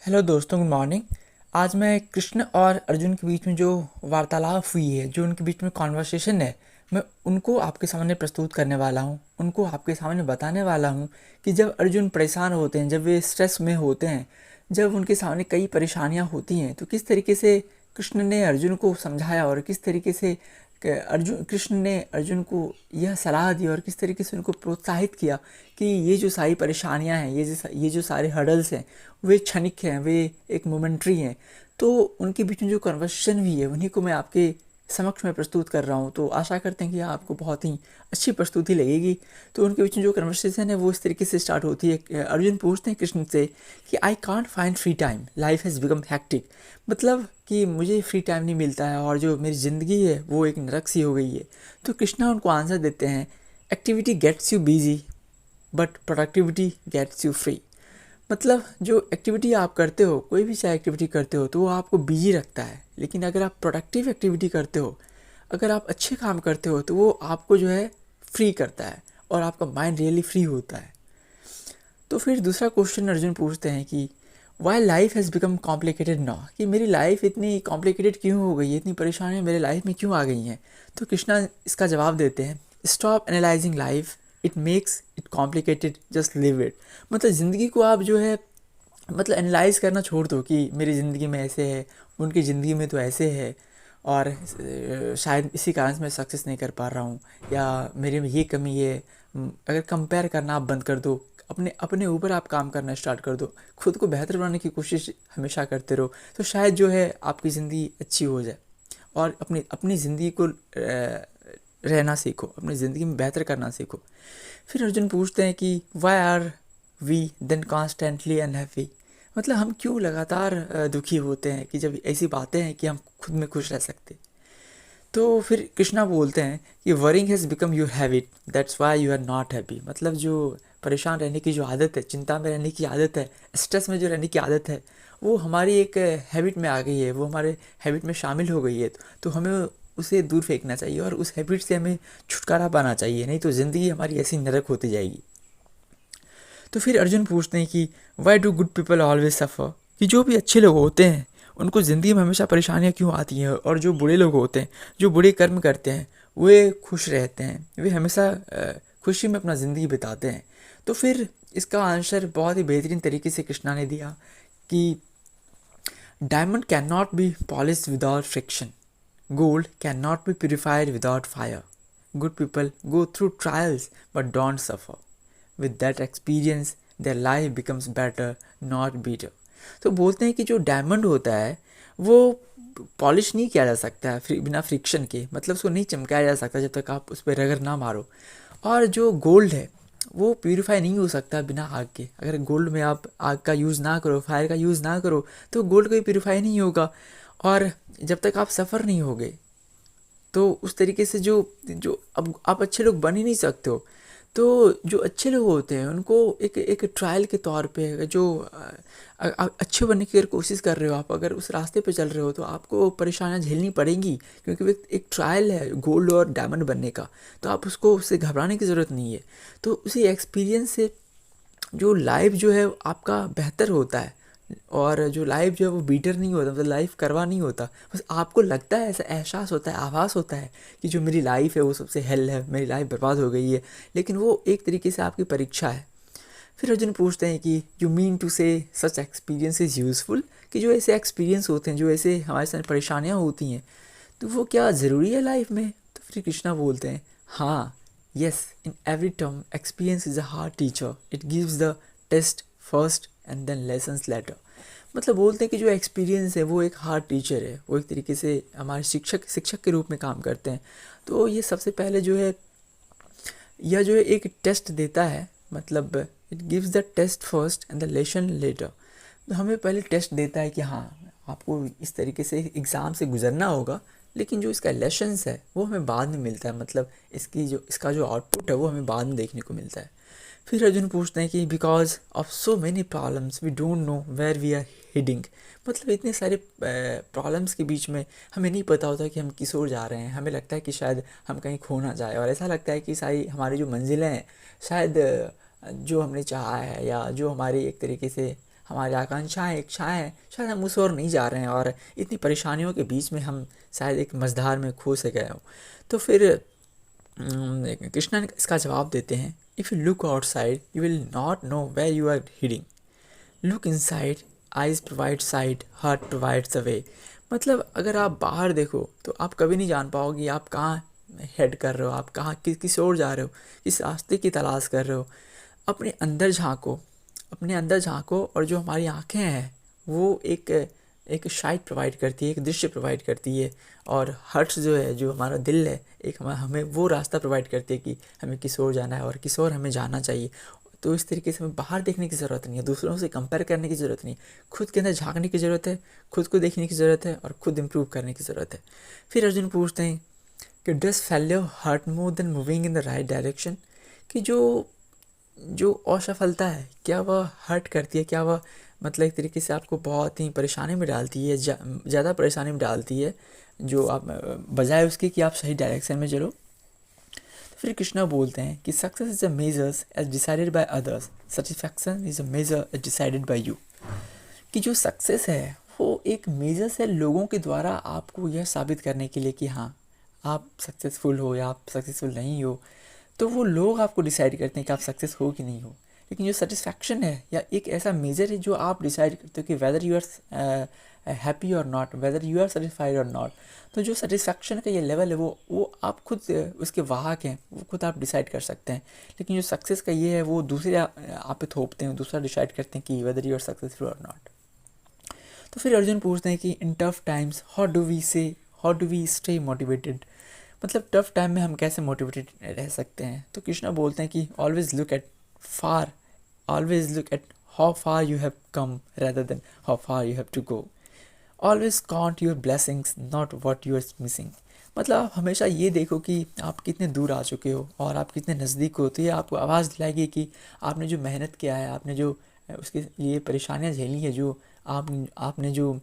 Hello दोस्तों, good morning. आज मैं कृष्ण और अर्जुन के बीच में जो वार्तालाप हुई है, जो उनके बीच में कॉन्वर्सेशन है, मैं उनको आपके सामने प्रस्तुत करने वाला हूँ। उनको आपके सामने बताने वाला हूँ कि जब अर्जुन परेशान होते हैं, जब वे स्ट्रेस में होते हैं, जब उनके सामने कई परेशानियाँ होती हैं, तो किस तरीके से कृष्ण ने अर्जुन को समझाया और किस तरीके से कृष्ण ने अर्जुन को यह सलाह दी और किस तरीके से उनको प्रोत्साहित किया कि ये जो सारी परेशानियां हैं, ये जो सारे हर्डल्स हैं, वे क्षणिक हैं, वे एक मोमेंट्री हैं। तो उनके बीच में जो कन्वर्सेशन हुई है, उन्हीं को मैं आपके समक्ष में प्रस्तुत कर रहा हूँ। तो आशा करते हैं कि आपको बहुत ही अच्छी प्रस्तुति लगेगी। तो उनके बीच में जो कन्वर्सेशन है वो इस तरीके से स्टार्ट होती है। अर्जुन पूछते हैं कृष्ण से कि I can't find free time, life has become hectic. मतलब कि मुझे फ्री टाइम नहीं मिलता है और जो मेरी ज़िंदगी है वो एक नरक सी हो गई है। तो कृष्णा उनको आंसर देते हैं, activity gets you busy but productivity gets you free. मतलब जो एक्टिविटी आप करते हो, कोई भी चाहे एक्टिविटी करते हो, तो वो आपको बिजी रखता है। लेकिन अगर आप प्रोडक्टिव एक्टिविटी करते हो, अगर आप अच्छे काम करते हो, तो वो आपको जो है फ्री करता है और आपका माइंड रियली फ्री होता है। तो फिर दूसरा क्वेश्चन अर्जुन पूछते हैं कि why life has become complicated now, कि मेरी लाइफ इतनी कॉम्प्लिकेटेड क्यों हो गई है, इतनी परेशानियाँ मेरे लाइफ में क्यों आ गई हैं। तो कृष्णा इसका जवाब देते हैं, stop analysing life, it makes it complicated, just live it. मतलब ज़िंदगी को आप जो है मतलब एनालाइज करना छोड़ दो कि मेरी ज़िंदगी में ऐसे है, उनकी ज़िंदगी में तो ऐसे है और शायद इसी कारण से मैं सक्सेस नहीं कर पा रहा हूँ या मेरे में ये कमी है। अगर कंपेयर करना आप बंद कर दो, अपने अपने ऊपर आप काम करना स्टार्ट कर दो, खुद को बेहतर बनाने की कोशिश हमेशा करते रहो, तो शायद जो है आपकी ज़िंदगी अच्छी हो जाए। और अपनी अपनी ज़िंदगी को रहना सीखो, अपनी ज़िंदगी में बेहतर करना सीखो। फिर अर्जुन पूछते हैं कि why are we then constantly unhappy. मतलब हम क्यों लगातार दुखी होते हैं कि जब ऐसी बातें हैं कि हम खुद में खुश रह सकते। तो फिर कृष्णा बोलते हैं कि worrying has become your habit, that's why you are not happy. मतलब जो परेशान रहने की जो आदत है, चिंता में रहने की आदत है, स्ट्रेस में जो रहने की आदत है, वो हमारी एक हैबिट में आ गई है, वो हमारे हैबिट में शामिल हो गई है। तो हमें उसे दूर फेंकना चाहिए और उस हैबिट से हमें छुटकारा पाना चाहिए, नहीं तो ज़िंदगी हमारी ऐसी नरक होती जाएगी। तो फिर अर्जुन पूछते हैं कि why do good people always suffer, कि जो भी अच्छे लोग होते हैं उनको ज़िंदगी में हमेशा परेशानियाँ क्यों आती हैं, और जो बुरे लोग होते हैं, जो बुरे कर्म करते हैं, वे खुश रहते हैं, वे हमेशा खुशी में अपना ज़िंदगी बिताते हैं। तो फिर इसका आंसर बहुत ही बेहतरीन तरीके से कृष्णा ने दिया कि diamond can not be polish without friction, gold can not be purified without fire, good people go through trials but don't suffer, with that experience their life becomes better not bitter. तो बोलते हैं कि जो diamond होता है वो polish नहीं किया जा सकता है बिना फ्रिक्शन के, मतलब उसको नहीं चमकाया जा सकता जब तक आप उस पर रगड़ ना मारो। और जो गोल्ड है वो प्यूरीफाई नहीं हो सकता बिना आग के। अगर गोल्ड में आप आग का यूज़ ना करो, फायर का यूज़ ना करो, तो गोल्ड कोई प्यूरीफाई नहीं होगा। और जब तक आप सफ़र नहीं होगे तो उस तरीके से जो जो अब आप अच्छे लोग बन ही नहीं सकते हो। तो जो अच्छे लोग होते हैं उनको एक एक ट्रायल के तौर पे जो अच्छे बनने की अगर कोशिश कर रहे हो, आप अगर उस रास्ते पे चल रहे हो, तो आपको परेशानियां झेलनी पड़ेंगी, क्योंकि वो एक ट्रायल है गोल्ड और डायमंड बनने का। तो आप उससे घबराने की ज़रूरत नहीं है। तो उसी एक्सपीरियंस से जो लाइफ जो है आपका बेहतर होता है, और जो लाइफ जो है वो बीटर नहीं होता, मतलब लाइफ करवा नहीं होता। बस आपको लगता है, ऐसा एहसास होता है, आभास होता है कि जो मेरी लाइफ है वो सबसे हेल है, मेरी लाइफ बर्बाद हो गई है, लेकिन वो एक तरीके से आपकी परीक्षा है। फिर अर्जुन पूछते हैं कि यू मीन टू से सच एक्सपीरियंस इज़ यूज़फुल, कि जो ऐसे एक्सपीरियंस होते हैं, जो ऐसे हमारे साथ परेशानियाँ होती हैं, तो वो क्या ज़रूरी है लाइफ में। तो फिर कृष्णा बोलते हैं, हाँ, yes, in every term experience is a hard teacher, it gives the test first and then lessons later. मतलब बोलते हैं कि जो एक्सपीरियंस है वो एक हार्ड टीचर है, वो एक तरीके से हमारे शिक्षक शिक्षक के रूप में काम करते हैं। तो ये सबसे पहले जो है, यह जो है एक टेस्ट देता है, मतलब it gives the test first and the lesson later. तो हमें पहले टेस्ट देता है कि हाँ, आपको इस तरीके से एग्ज़ाम से गुजरना होगा, लेकिन जो इसका लेसन्स है वो हमें बाद में मिलता है, मतलब इसका जो आउटपुट है वो हमें बाद में देखने को मिलता है। फिर अर्जुन पूछते हैं कि because of so many problems we don't know where we are heading. मतलब इतने सारे प्रॉब्लम्स के बीच में हमें नहीं पता होता कि हम किस ओर जा रहे हैं। हमें लगता है कि शायद हम कहीं खो ना जाए, और ऐसा लगता है कि सारी हमारी जो मंजिलें हैं, शायद जो हमने चाहा है या जो हमारी एक तरीके से हमारी आकांक्षाएं इच्छाएं हैं, शायद हम उस ओर नहीं जा रहे हैं और इतनी परेशानियों के बीच में हम शायद एक मझधार में खो से गए हों। तो फिर कृष्णा इसका जवाब देते हैं, if you look outside you will not know where you are heading, look inside, eyes provide sight, heart provides the way. मतलब अगर आप बाहर देखो तो आप कभी नहीं जान पाओगे आप कहाँ हेड कर रहे हो, आप कहाँ किस ओर जा रहे हो, किस रास्ते की तलाश कर रहे हो। अपने अंदर झांको, अपने अंदर झांको, और जो हमारी आँखें हैं वो एक शाइट प्रोवाइड करती है, एक दृश्य प्रोवाइड करती है, और हर्ट्स जो है, जो हमारा दिल है, एक हमें वो रास्ता प्रोवाइड करती है कि हमें किस ओर जाना है और किस ओर हमें जाना चाहिए। तो इस तरीके से हमें बाहर देखने की ज़रूरत नहीं है, दूसरों से कंपेयर करने की ज़रूरत नहीं है, खुद के अंदर झांकने की ज़रूरत है, खुद को देखने की ज़रूरत है और खुद इम्प्रूव करने की ज़रूरत है। फिर अर्जुन पूछते हैं कि does failure hurt more than moving in the right direction, कि जो जो असफलता है क्या वह हर्ट करती है, क्या वह मतलब एक तरीके से आपको बहुत ही परेशानी में डालती है, ज़्यादा परेशानी में डालती है, जो आप बजाय उसके कि आप सही डायरेक्शन में चलो। तो फिर कृष्णा बोलते हैं कि success is a measures as decided by others, satisfaction is a measure as decided by you. कि जो सक्सेस है वो एक मेजर्स है लोगों के द्वारा आपको यह साबित करने के लिए कि हाँ आप सक्सेसफुल हो या आप सक्सेसफुल नहीं हो, तो वो लोग आपको डिसाइड करते हैं कि आप सक्सेस हो कि नहीं हो। लेकिन जो सेटिस्फैक्शन है या एक ऐसा मेजर है जो आप डिसाइड करते हो कि whether you are happy or not, whether you are satisfied or not. तो जो सेटिस्फैक्शन का ये लेवल है वो आप खुद उसके वाहक हैं, वो खुद आप डिसाइड कर सकते हैं। लेकिन जो सक्सेस का ये है वो दूसरे आप पे थोपते हैं, दूसरा डिसाइड करते हैं कि whether you are successful or not. तो फिर अर्जुन पूछते हैं कि in tough times how do we stay motivated, मतलब टफ टाइम में हम कैसे मोटिवेटेड रह सकते हैं। तो कृष्णा बोलते हैं कि always look at how far you have come rather than how far you have to go, always count your blessings not what you are missing. मतलब आप हमेशा ये देखो कि आप कितने दूर आ चुके हो और आप कितने नज़दीक हो, तो ये आपको आवाज़ दिलाएगी कि आपने जो मेहनत किया है, आपने जो उसके लिए परेशानियां झेली है, जो आपने जो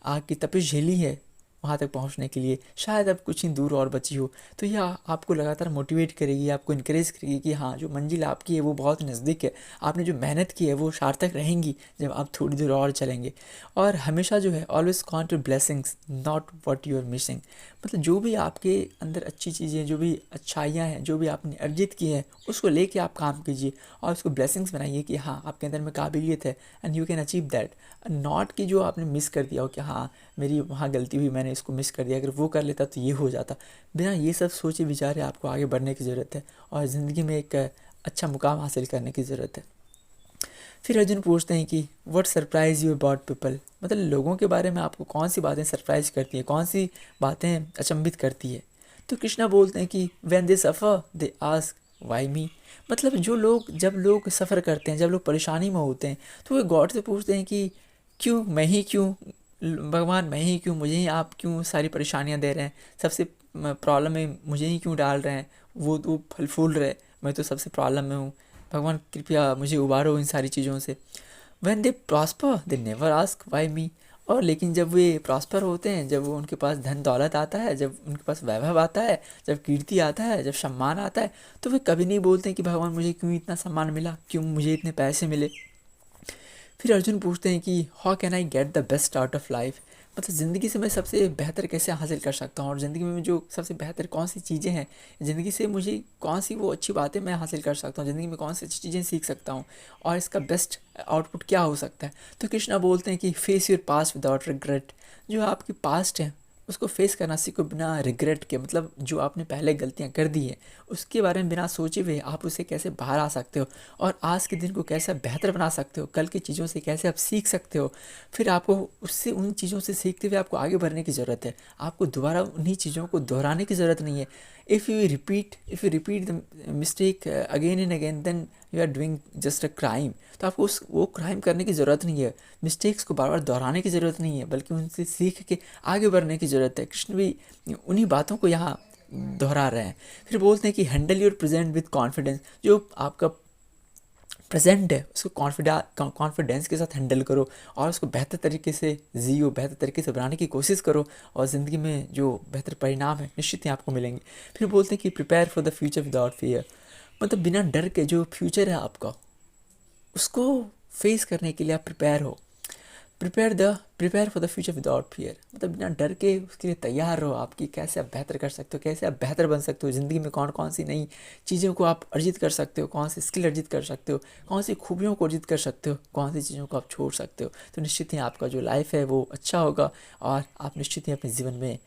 आग की तपिश झेली है वहाँ तक पहुँचने के लिए, शायद अब कुछ ही दूर और बची हो। तो यह आपको लगातार मोटिवेट करेगी, आपको इनकरेज करेगी कि हाँ जो मंजिल आपकी है वो बहुत नज़दीक है, आपने जो मेहनत की है वो सार्थक रहेंगी जब आप थोड़ी दूर और चलेंगे। और हमेशा जो है always count your blessings not what you are missing, मतलब जो भी आपके अंदर अच्छी चीज़ें, जो भी अच्छाइयाँ हैं, जो भी आपने अर्जित की है उसको लेके आप काम कीजिए और उसको ब्लेसिंग्स बनाइए कि हाँ आपके अंदर में काबिलियत है and you can achieve that. Not कि जो आपने मिस कर दिया हो कि हाँ मेरी वहाँ गलती हुई, मैंने इसको मिस कर दिया, अगर वो कर लेता तो ये हो जाता। बिना ये सब सोचे विचारे आपको आगे बढ़ने की ज़रूरत है और ज़िंदगी में एक अच्छा मुकाम हासिल करने की ज़रूरत है। फिर अर्जुन पूछते हैं कि what surprise you about people, मतलब लोगों के बारे में आपको कौन सी बातें सरप्राइज करती है, कौन सी बातें अचंभित करती है। तो कृष्णा बोलते हैं कि when they suffer they ask why me, मतलब जब लोग सफ़र करते हैं, जब लोग परेशानी में होते हैं तो वे गॉड से पूछते हैं कि क्यों मैं ही क्यों, भगवान मैं ही क्यों, मुझे ही आप क्यों सारी परेशानियां दे रहे हैं, सबसे प्रॉब्लम में मुझे ही क्यों डाल रहे हैं, वो तो फल फूल रहे, मैं तो सबसे प्रॉब्लम में हूँ, भगवान कृपया मुझे उबारो इन सारी चीज़ों से। When they prosper they never ask why me, और लेकिन जब वे प्रॉस्पर होते हैं, जब वो उनके पास धन दौलत आता है, जब उनके पास वैभव आता है, जब कीर्ति आता है, जब सम्मान आता है, तो वे कभी नहीं बोलते हैं कि भगवान मुझे क्यों इतना सम्मान मिला, क्यों मुझे इतने पैसे मिले। फिर अर्जुन पूछते हैं कि how can I get the best out of life, मतलब ज़िंदगी से मैं सबसे बेहतर कैसे हासिल कर सकता हूँ, और ज़िंदगी में जो सबसे बेहतर कौन सी चीज़ें हैं, ज़िंदगी से मुझे कौन सी वो अच्छी बातें मैं हासिल कर सकता हूँ, ज़िंदगी में कौन सी अच्छी चीज़ें सीख सकता हूँ और इसका बेस्ट आउटपुट क्या हो सकता है। तो कृष्णा बोलते हैं कि face your past without regret, जो आपकी पास्ट है उसको फेस करना सीखो बिना रिग्रेट के, मतलब जो आपने पहले गलतियां कर दी हैं उसके बारे में बिना सोचे हुए आप उससे कैसे बाहर आ सकते हो और आज के दिन को कैसे बेहतर बना सकते हो, कल की चीज़ों से कैसे आप सीख सकते हो। फिर आपको उससे उन चीज़ों से सीखते हुए आपको आगे बढ़ने की ज़रूरत है, आपको दोबारा उन्हीं चीज़ों को दोहराने की ज़रूरत नहीं है। If you repeat the mistake again and again then you are doing just a crime, तो आपको वो क्राइम करने की ज़रूरत नहीं है, मिस्टेक्स को बार बार दोहराने की ज़रूरत नहीं है, बल्कि उनसे सीख के आगे बढ़ने की ज़रूरत है। कृष्ण भी उन्हीं बातों को यहाँ दोहरा रहे हैं। फिर बोलते हैं कि handle your present with confidence, जो आपका प्रेजेंट है उसको कॉन्फिडेंस के साथ हैंडल करो और उसको बेहतर तरीके से जियो, बेहतर तरीके से बनाने की कोशिश करो और ज़िंदगी में जो बेहतर परिणाम है निश्चित ही आपको मिलेंगे। फिर बोलते हैं कि prepare for the future without fear, मतलब बिना डर के जो फ्यूचर है आपका उसको फेस करने के लिए आप प्रिपेयर हो। Prepare for the future without fear, मतलब बिना डर के उसके लिए तैयार रहो। आपकी कैसे आप बेहतर कर सकते हो, कैसे आप बेहतर बन सकते हो, ज़िंदगी में कौन कौन सी नई चीज़ों को आप अर्जित कर सकते हो, कौन सी स्किल अर्जित कर सकते हो, कौन सी खूबियों को अर्जित कर सकते हो, कौन सी चीज़ों को आप छोड़ सकते हो। तो निश्चित ही आपका जो लाइफ है वो अच्छा होगा और आप निश्चित ही अपने जीवन में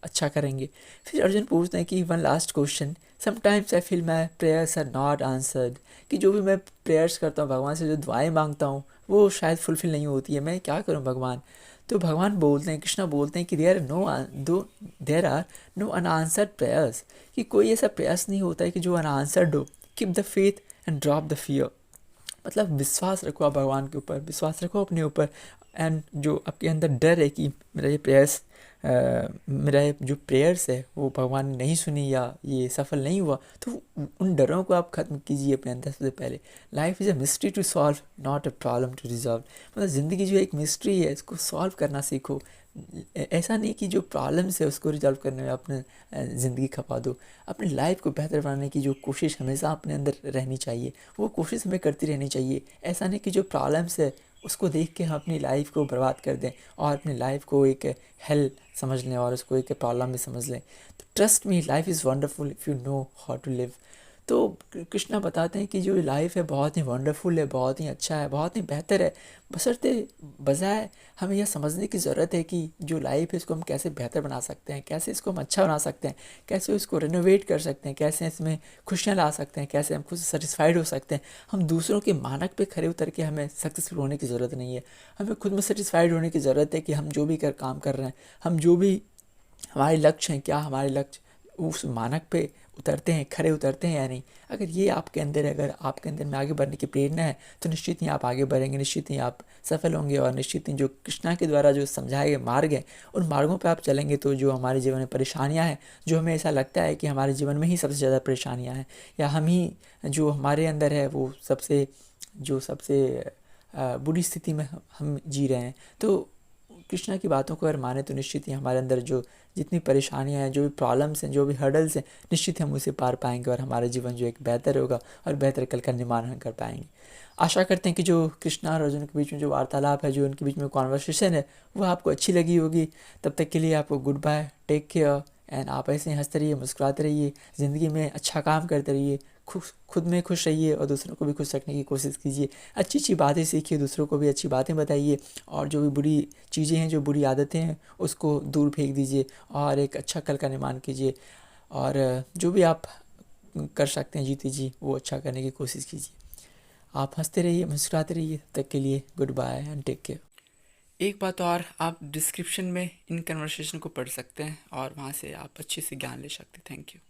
अच्छा करेंगे। फिर अर्जुन पूछते हैं कि one last question, sometimes I feel my prayers are not answered, कि जो भी मैं प्रेयर्स करता हूँ भगवान से, जो दुआएं मांगता हूँ वो शायद फुलफिल नहीं होती है, मैं क्या करूँ भगवान। तो भगवान बोलते हैं, कृष्णा बोलते हैं कि there are no unanswered prayers, कि कोई ऐसा प्रयास नहीं होता है कि जो अनआंसर्ड हो। Keep the faith and drop the fear, मतलब विश्वास रखो आप भगवान के ऊपर, विश्वास रखो अपने ऊपर। एंड जो आपके अंदर डर है कि मेरा ये जो प्रेयर्स है वो भगवान ने नहीं सुनी या ये सफल नहीं हुआ, तो उन डरों को आप ख़त्म कीजिए अपने अंदर। सबसे पहले life is a mystery to solve, not a problem to resolve, मतलब ज़िंदगी जो एक मिस्ट्री है इसको सॉल्व करना सीखो। ऐसा नहीं कि जो प्रॉब्लम्स है उसको रिजॉल्व करने में अपने ज़िंदगी खपा दो। अपनी लाइफ को बेहतर बनाने की जो कोशिश हमेशा अपने अंदर रहनी चाहिए, वो कोशिश हमें करती रहनी चाहिए। ऐसा नहीं कि जो प्रॉब्लम्स है उसको देख के हम अपनी लाइफ को बर्बाद कर दें और अपनी लाइफ को एक हेल समझ लें और उसको एक प्रॉब्लम में समझ लें। तो trust me, life is wonderful if you know how to live. तो कृष्णा बताते हैं कि जो लाइफ है बहुत ही वंडरफुल है, बहुत ही अच्छा है, बहुत ही बेहतर है, बशर्ते बजाय हमें यह समझने की ज़रूरत है कि जो लाइफ है इसको हम कैसे बेहतर बना सकते हैं, कैसे इसको हम अच्छा बना सकते हैं, कैसे इसको रेनोवेट कर सकते हैं, कैसे इसमें खुशियाँ ला सकते हैं, कैसे हम खुद सेटिस्फाइड हो सकते हैं। हम दूसरों के मानक पे खड़े उतर के हमें सक्सेसफुल होने की ज़रूरत नहीं है। हमें खुद में सेटिस्फाइड होने की ज़रूरत है कि हम जो भी काम कर रहे हैं, हम जो भी हमारे लक्ष्य हैं, क्या हमारे लक्ष्य उस मानक पे उतरते हैं, खरे उतरते हैं या नहीं। अगर ये आपके अंदर है, अगर आपके अंदर में आगे बढ़ने की प्रेरणा है, तो निश्चित ही आप आगे बढ़ेंगे, निश्चित ही आप सफल होंगे और निश्चित ही जो कृष्णा के द्वारा जो समझाए गए मार्ग हैं उन मार्गों पे आप चलेंगे। तो जो हमारे जीवन में परेशानियां हैं, जो हमें ऐसा लगता है कि हमारे जीवन में ही सबसे ज़्यादा परेशानियां हैं या हम ही जो हमारे अंदर है वो सबसे बुरी स्थिति में हम जी रहे हैं, तो कृष्णा की बातों को अगर माने तो निश्चित ही हमारे अंदर जो जितनी परेशानियां हैं, जो भी प्रॉब्लम्स हैं, जो भी हर्डल्स हैं, निश्चित ही हम उसे पार पाएंगे और हमारा जीवन जो एक बेहतर होगा और बेहतर कल का निर्माण हम कर पाएंगे। आशा करते हैं कि जो कृष्णा और अर्जुन के बीच में जो वार्तालाप है, जो उनके बीच में कॉन्वर्सेशन है, वो आपको अच्छी लगी होगी। तब तक के लिए आपको good bye, take care and आप ऐसे ही हंसते रहिए, मुस्कुराते रहिए, ज़िंदगी में अच्छा काम करते रहिए, खुद में खुश रहिए और दूसरों को भी खुश रखने की कोशिश कीजिए। अच्छी अच्छी बातें सीखिए, दूसरों को भी अच्छी बातें बताइए और जो भी बुरी चीज़ें हैं, जो बुरी आदतें हैं, उसको दूर फेंक दीजिए और एक अच्छा कल का निर्माण कीजिए। और जो भी आप कर सकते हैं जीते जी, वो अच्छा करने की कोशिश कीजिए। आप हंसते रहिए, मुस्कुराते रहिए। तब तक के लिए good bye and take care. एक बात और, आप डिस्क्रिप्शन में इन कन्वर्सेशन को पढ़ सकते हैं और वहाँ से आप अच्छे से ज्ञान ले सकते हैं। Thank you.